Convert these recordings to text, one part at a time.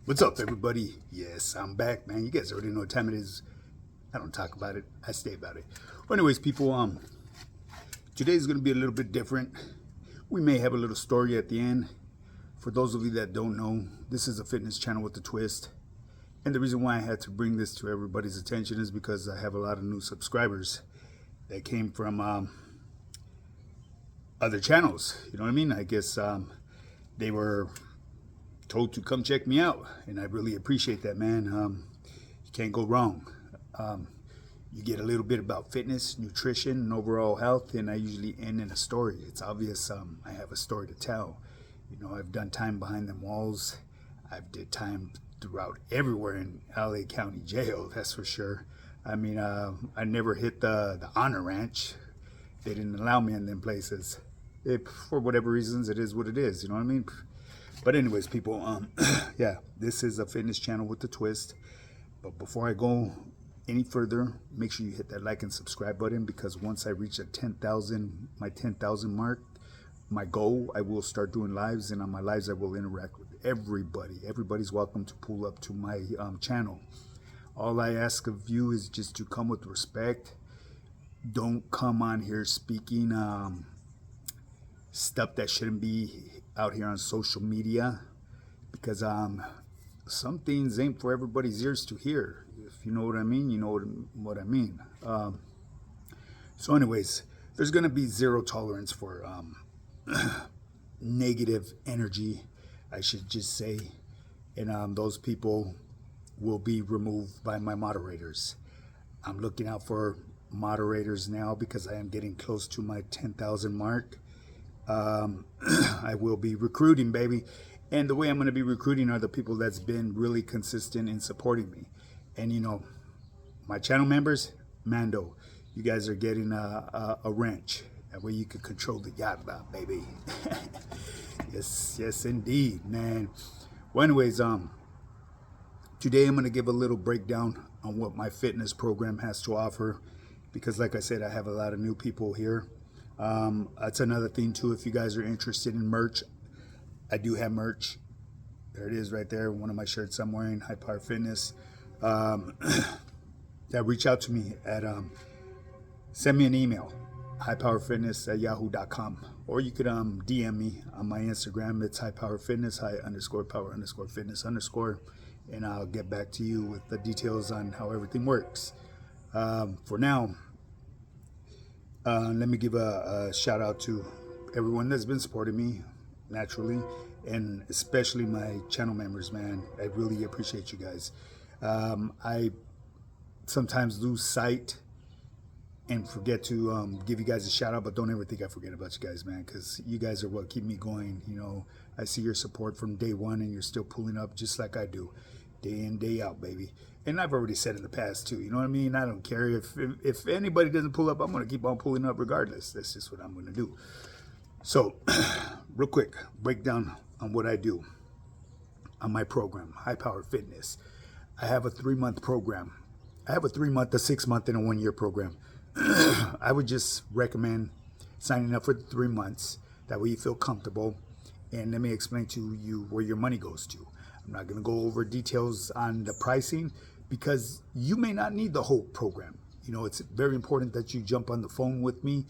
What's up, everybody? Yes, I'm back, man. You guys already know what time it is. I don't talk about it. I stay about it. Well, anyways, people, today's gonna be a little bit different. We may have a little story at the end. For those of you that don't know, this is a fitness channel with a twist. And the reason why I had to bring this to everybody's attention is because I have a lot of new subscribers that came from other channels. You know what I mean? I guess they were told to come check me out, and I really appreciate that, man. You can't go wrong. You get a little bit about fitness, nutrition, and overall health, and I usually end in a story. It's obvious I have a story to tell. You know, I've done time behind them walls. I've did time throughout everywhere in LA County Jail, that's for sure. I mean, I never hit the Honor Ranch. They didn't allow me in them places. For whatever reasons, it is what it is. You know what I mean? But anyways, people, yeah, this is a fitness channel with a twist. But before I go any further, make sure you hit that like and subscribe button, because once I reach my 10,000 mark, my goal, I will start doing lives, and on my lives, I will interact with everybody. Everybody's welcome to pull up to my channel. All I ask of you is just to come with respect. Don't come on here speaking stuff that shouldn't be out here on social media, because some things ain't for everybody's ears to hear. If you know what I mean, you know what I mean. So anyways, there's gonna be zero tolerance for negative energy, I should just say, and those people will be removed by my moderators. I'm looking out for moderators now because I am getting close to my 10,000 mark. I will be recruiting, baby. And the way I'm going to be recruiting are the people that's been really consistent in supporting me. And, you know, my channel members, Mando, you guys are getting a wrench. That way you can control the yada, baby. Yes, indeed, man. Well, anyways, today I'm going to give a little breakdown on what my fitness program has to offer, because like I said, I have a lot of new people here. That's another thing too. If you guys are interested in merch, I do have merch. There it is right there. One of my shirts I'm wearing, High Power Fitness. Yeah, reach out to me at send me an email, highpowerfitness@yahoo.com, or you could DM me on my Instagram. It's highpowerfitness, high_power_fitness_, and I'll get back to you with the details on how everything works. For now, let me give a shout out to everyone that's been supporting me, naturally, and especially my channel members, man. I really appreciate you guys. I sometimes lose sight and forget to give you guys a shout out, but don't ever think I forget about you guys, man, because you guys are what keep me going. You know, I see your support from day one, and you're still pulling up just like I do, day in, day out, baby. And I've already said in the past too, you know what I mean? I don't care if anybody doesn't pull up, I'm gonna keep on pulling up regardless. That's just what I'm gonna do. So, real quick, breakdown on what I do on my program, High Power Fitness. I have a 3-month program. I have a 3-month, a 6-month, and a 1-year program. I would just recommend signing up for the 3 months. That way you feel comfortable. And let me explain to you where your money goes to. I'm not going to go over details on the pricing, because you may not need the whole program. You know, it's very important that you jump on the phone with me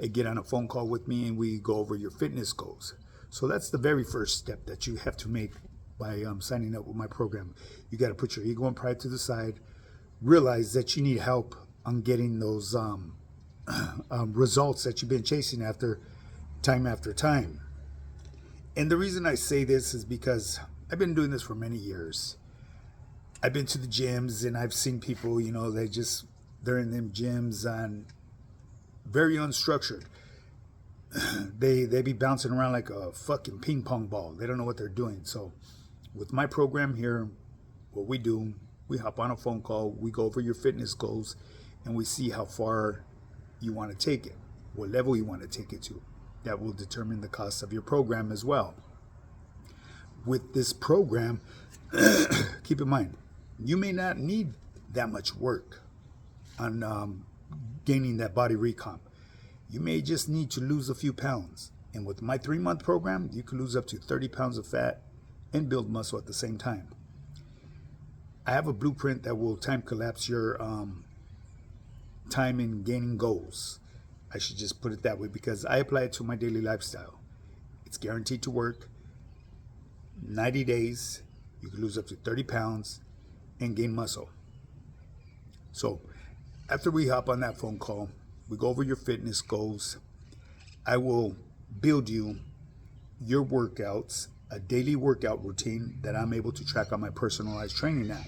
and get on a phone call with me, and we go over your fitness goals. So that's the very first step that you have to make by signing up with my program. You got to put your ego and pride to the side. Realize that you need help on getting those results that you've been chasing after time. And the reason I say this is because I've been doing this for many years. I've been to the gyms, and I've seen people, you know, they're in them gyms and very unstructured. They be bouncing around like a fucking ping pong ball. They don't know what they're doing. So with my program here, what we do, we hop on a phone call, we go over your fitness goals, and we see how far you want to take it, what level you want to take it to. That will determine the cost of your program as well. With this program, keep in mind, you may not need that much work on gaining that body recomp. You may just need to lose a few pounds. And with my 3-month program, you can lose up to 30 pounds of fat and build muscle at the same time. I have a blueprint that will time collapse your time in gaining goals. I should just put it that way because I apply it to my daily lifestyle. It's guaranteed to work. 90 days, you can lose up to 30 pounds and gain muscle. So after we hop on that phone call, we go over your fitness goals. I will build you your workouts, a daily workout routine that I'm able to track on my personalized training app.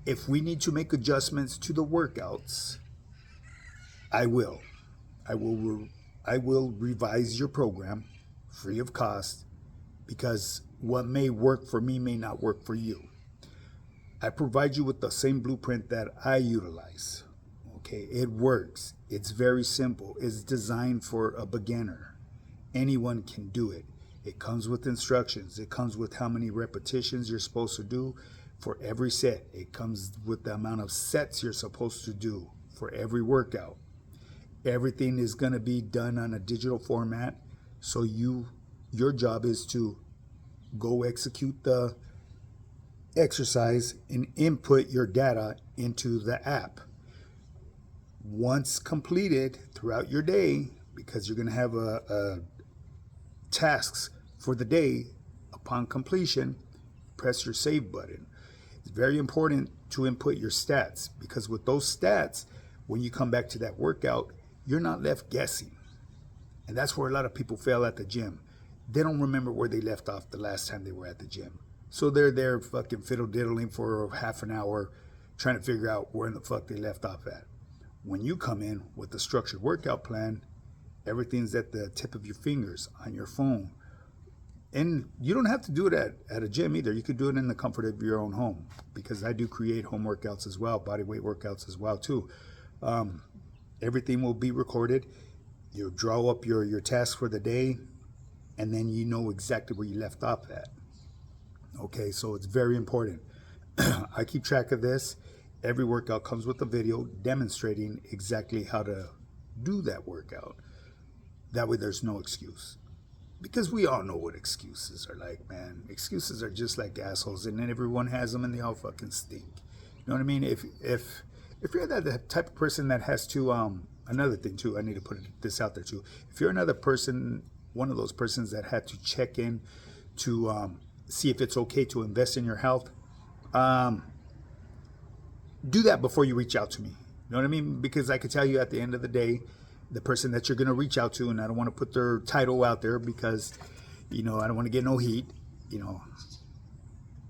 If we need to make adjustments to the workouts, I will. I will revise your program free of cost because what may work for me may not work for you. I provide you with the same blueprint that I utilize. Okay, it works. It's very simple. It's designed for a beginner. Anyone can do it. It comes with instructions. It comes with how many repetitions you're supposed to do for every set. It comes with the amount of sets you're supposed to do for every workout. Everything is going to be done on a digital format. So your job is to go execute the exercise and input your data into the app. Once completed throughout your day, because you're going to have a tasks for the day, upon completion, press your save button. It's very important to input your stats because with those stats, when you come back to that workout, you're not left guessing. And that's where a lot of people fail at the gym. They don't remember where they left off the last time they were at the gym. So they're there fucking fiddle diddling for half an hour trying to figure out where in the fuck they left off at. When you come in with a structured workout plan, everything's at the tip of your fingers on your phone. And you don't have to do it at a gym either. You could do it in the comfort of your own home because I do create home workouts as well, body weight workouts as well too. Everything will be recorded. You draw up your task for the day, and then you know exactly where you left off at. Okay, so it's very important. I keep track of this. Every workout comes with a video demonstrating exactly how to do that workout. That way there's no excuse. Because we all know what excuses are like, man. Excuses are just like assholes, and then everyone has them and they all fucking stink. You know what I mean? If you're that type of person that has to, another thing too, I need to put this out there too. If you're another person, one of those persons that had to check in to see if it's okay to invest in your health, do that before you reach out to me. You know what I mean? Because I could tell you at the end of the day, the person that you're going to reach out to, and I don't want to put their title out there because, I don't want to get no heat.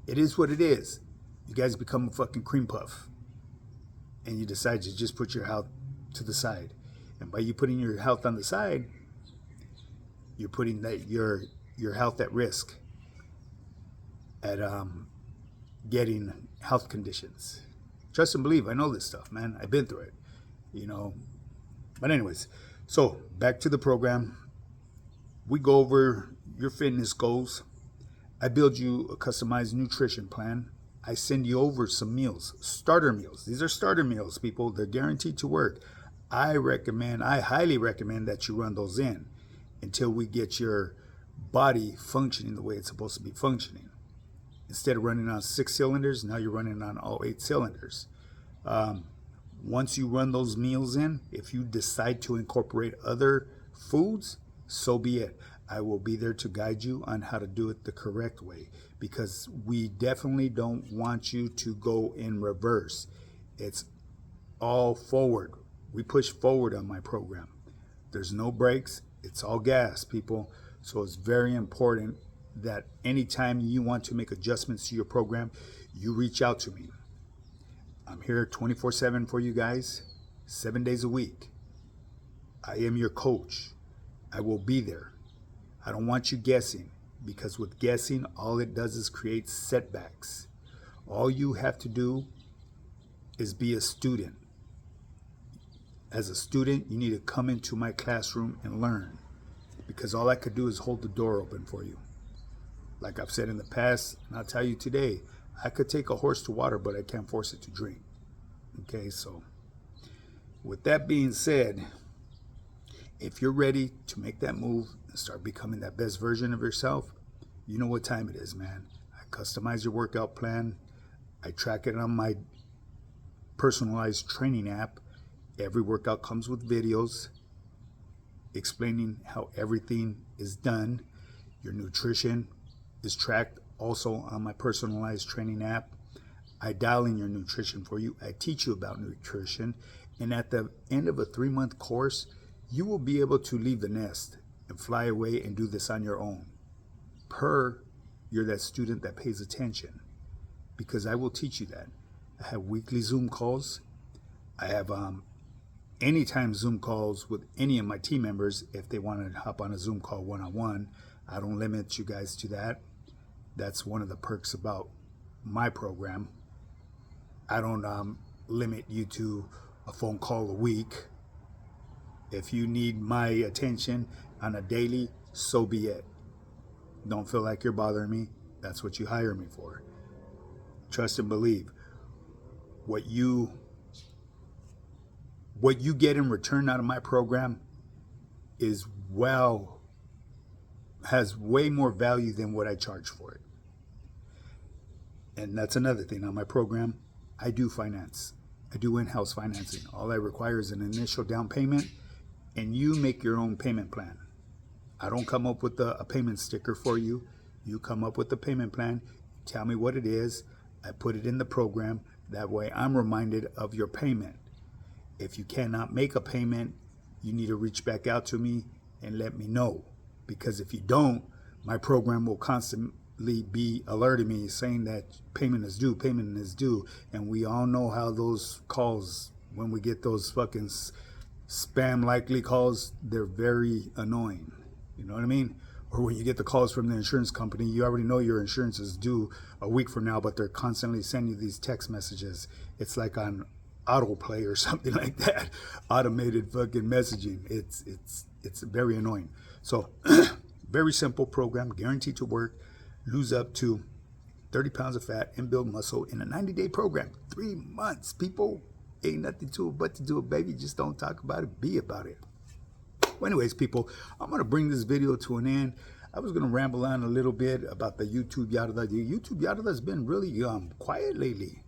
It is what it is. You guys become a fucking cream puff. And you decide to just put your health to the side. And by you putting your health on the side, you're putting your health at risk at getting health conditions. Trust and believe, I know this stuff, man. I've been through it, But anyways, so back to the program. We go over your fitness goals. I build you a customized nutrition plan. I send you over some meals, starter meals. These are starter meals, people. They're guaranteed to work. I highly recommend that you run those in until we get your body functioning the way it's supposed to be functioning. Instead of running on 6 cylinders, now you're running on all 8 cylinders. Once you run those meals in, if you decide to incorporate other foods, so be it. I will be there to guide you on how to do it the correct way because we definitely don't want you to go in reverse. It's all forward. We push forward on my program. There's no brakes. It's all gas, people. So it's very important that anytime you want to make adjustments to your program, you reach out to me. I'm here 24/7 for you guys, 7 days a week. I am your coach. I will be there. I don't want you guessing because with guessing, all it does is create setbacks. All you have to do is be a student. As a student, you need to come into my classroom and learn because all I could do is hold the door open for you. Like I've said in the past, and I'll tell you today, I could take a horse to water, but I can't force it to drink. Okay, so with that being said, if you're ready to make that move and start becoming that best version of yourself, you know what time it is, man. I customize your workout plan. I track it on my personalized training app. Every workout comes with videos explaining how everything is done. Your nutrition is tracked also on my personalized training app. I dial in your nutrition for you. I teach you about nutrition. And at the end of a 3-month course, you will be able to leave the nest and fly away and do this on your own. You're that student that pays attention, because I will teach you that. I have weekly Zoom calls. I have anytime Zoom calls with any of my team members if they want to hop on a Zoom call one-on-one. I don't limit you guys to that. That's one of the perks about my program. I don't limit you to a phone call a week. If you need my attention on a daily, so be it. Don't feel like you're bothering me. That's what you hire me for. Trust and believe. What you get in return out of my program has way more value than what I charge for it. And that's another thing. On my program, I do finance. I do in-house financing. All I require is an initial down payment, and you make your own payment plan. I don't come up with a payment sticker for you. You come up with the payment plan, tell me what it is, I put it in the program. That way I'm reminded of your payment. If you cannot make a payment, you need to reach back out to me and let me know. Because if you don't, my program will constantly be alerting me saying that payment is due. And we all know how those calls, when we get those fucking spam likely calls, they're very annoying. You know what I mean? Or when you get the calls from the insurance company, you already know your insurance is due a week from now, but they're constantly sending you these text messages. It's like on autoplay or something like that. Automated fucking messaging. It's very annoying. So very simple program, guaranteed to work. Lose up to 30 pounds of fat and build muscle in a 90-day program. 3 months, people. Ain't nothing to it but to do it, baby. Just don't talk about it, be about it. Well, anyways, people, I'm going to bring this video to an end. I was going to ramble on a little bit about the YouTube yada. The YouTube yada has been really quiet lately.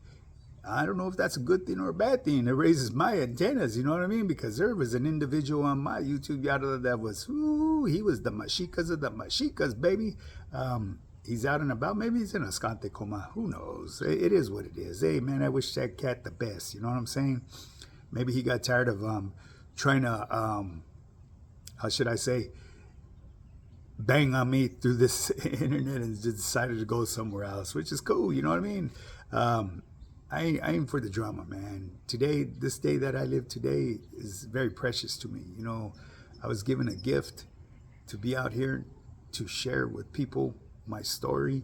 I don't know if that's a good thing or a bad thing. It raises my antennas, you know what I mean? Because there was an individual on my YouTube yada that was, he was the Mashikas of the Mashikas, baby. He's out and about. Maybe he's in a Escante coma. Who knows? It is what it is. Hey, man, I wish that cat the best. You know what I'm saying? Maybe he got tired of trying to, how should I say, bang on me through this internet and just decided to go somewhere else, which is cool. You know what I mean? I ain't for the drama, man. Today, this day that I live today is very precious to me. You know, I was given a gift to be out here to share with people my story,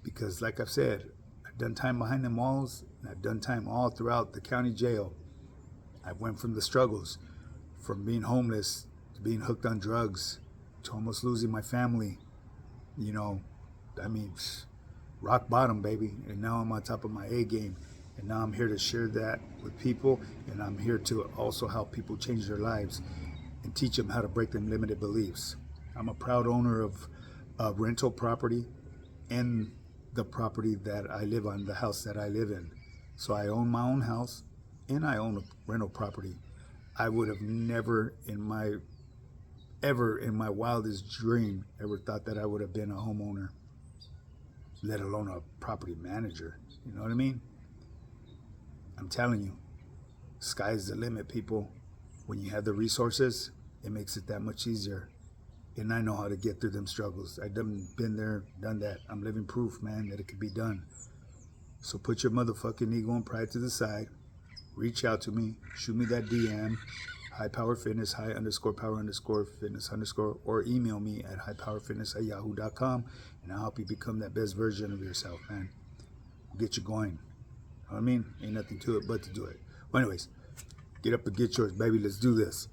because like I've said, I've done time behind them walls, and I've done time all throughout the county jail. I went from the struggles, from being homeless to being hooked on drugs to almost losing my family. You know, I mean, rock bottom, baby. And now I'm on top of my A game. And now I'm here to share that with people. And I'm here to also help people change their lives and teach them how to break them limited beliefs. I'm a proud owner of rental property and the property that I live on, the house that I live in. So I own my own house and I own a rental property. I would have never in my wildest dream ever thought that I would have been a homeowner, let alone a property manager. You know what I mean? I'm telling you, sky's the limit, people. When you have the resources, it makes it that much easier. And I know how to get through them struggles. I've been there, done that. I'm living proof, man, that it could be done. So put your motherfucking ego and pride to the side. Reach out to me. Shoot me that DM. highpowerfitness, high_power_fitness_, or email me at highpowerfitness@yahoo.com, and I'll help you become that best version of yourself, man. We'll get you going. You know what I mean? Ain't nothing to it but to do it. Well, anyways, get up and get yours, baby. Let's do this.